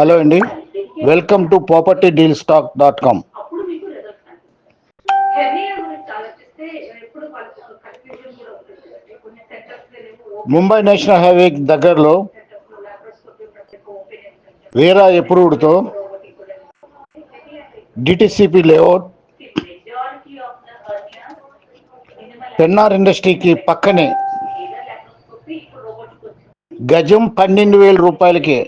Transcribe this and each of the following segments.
Hello అండి, welcome to propertyddealstock.com. Mumbai national highway దగ్గరలో వేరా అప్రూవ్డ్తో డిటిసిపి లేఅవుట్ పెన్నార్ ఇండస్ట్రీకి పక్కనే గజం 12,000 రూపాయలకి.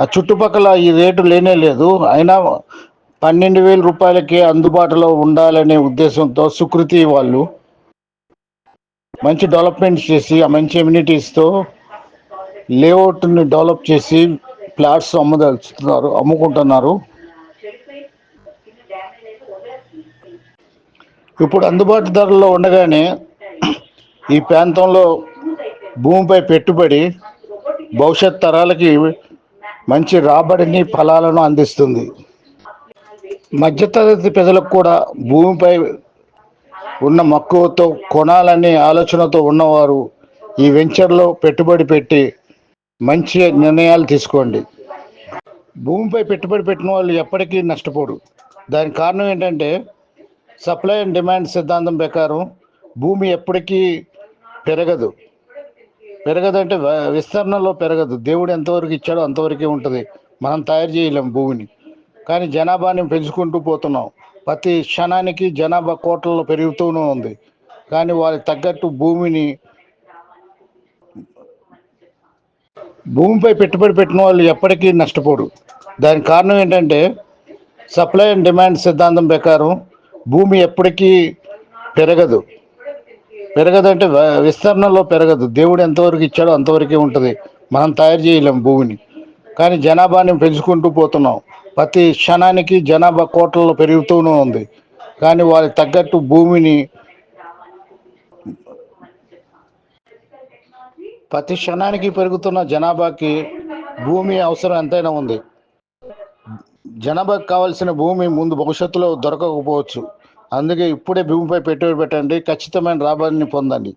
ఆ చుట్టుపక్కల ఈ రేటు లేనే లేదు, అయినా 12,000 రూపాయలకి అందుబాటులో ఉండాలనే ఉద్దేశంతో సుకృతి వాళ్ళు మంచి డెవలప్మెంట్ చేసి ఆ మంచి ఎమ్యూనిటీస్తో లేఅవుట్ని డెవలప్ చేసి ప్లాట్స్ అమ్ముకుంటున్నారు. ఇప్పుడు అందుబాటు ధరలో ఉండగానే ఈ ప్రాంతంలో భూమిపై పెట్టుబడి భవిష్యత్ తరాలకి మంచి రాబడిని ఫలాలను అందిస్తుంది. మధ్యతరగతి ప్రజలకు కూడా భూమిపై ఉన్న మక్కువతో కొనాలనే ఆలోచనతో ఉన్నవారు ఈ వెంచర్లో పెట్టుబడి పెట్టి మంచి నిర్ణయాలు తీసుకోండి. భూమిపై పెట్టుబడి పెట్టిన వాళ్ళు ఎప్పటికీ నష్టపోరు. దానికి కారణం ఏంటంటే సప్లై అండ్ డిమాండ్ సిద్ధాంతం ప్రకారం భూమి ఎప్పటికీ పెరగదు. పెరగదంటే విస్తరణలో పెరగదు. దేవుడు ఎంతవరకు ఇచ్చాడో అంతవరకే ఉంటుంది. మనం తయారు చేయలేం భూమిని. కానీ జనాభాని పెంచుకుంటూ పోతున్నాం. ప్రతి క్షణానికి జనాభా కోట్లలో పెరుగుతూనే ఉంది. కానీ వాళ్ళకి తగ్గట్టు భూమిపై పెట్టుబడి పెట్టిన వాళ్ళు ఎప్పటికీ నష్టపోరు. దానికి కారణం ఏంటంటే సప్లై అండ్ డిమాండ్ సిద్ధాంతం ప్రకారం భూమి ఎప్పటికీ పెరగదు. పెరగదంటే విస్తరణలో పెరగదు. దేవుడు ఎంతవరకు ఇచ్చాడో అంతవరకే ఉంటుంది. మనం తయారు చేయలేం భూమిని. కానీ జనాభాని పెంచుకుంటూ పోతున్నాం. ప్రతి క్షణానికి జనాభా కోట్లలో పెరుగుతూనే ఉంది. కానీ వాళ్ళకి తగ్గట్టు ప్రతి క్షణానికి పెరుగుతున్న జనాభాకి భూమి అవసరం ఎంతైనా ఉంది. జనాభాకి కావాల్సిన భూమి ముందు భవిష్యత్తులో దొరకకపోవచ్చు. అందుకే ఇప్పుడే భూమిపై పెట్టుబడి పెట్టండి, ఖచ్చితమైన రాబడిని పొందండి.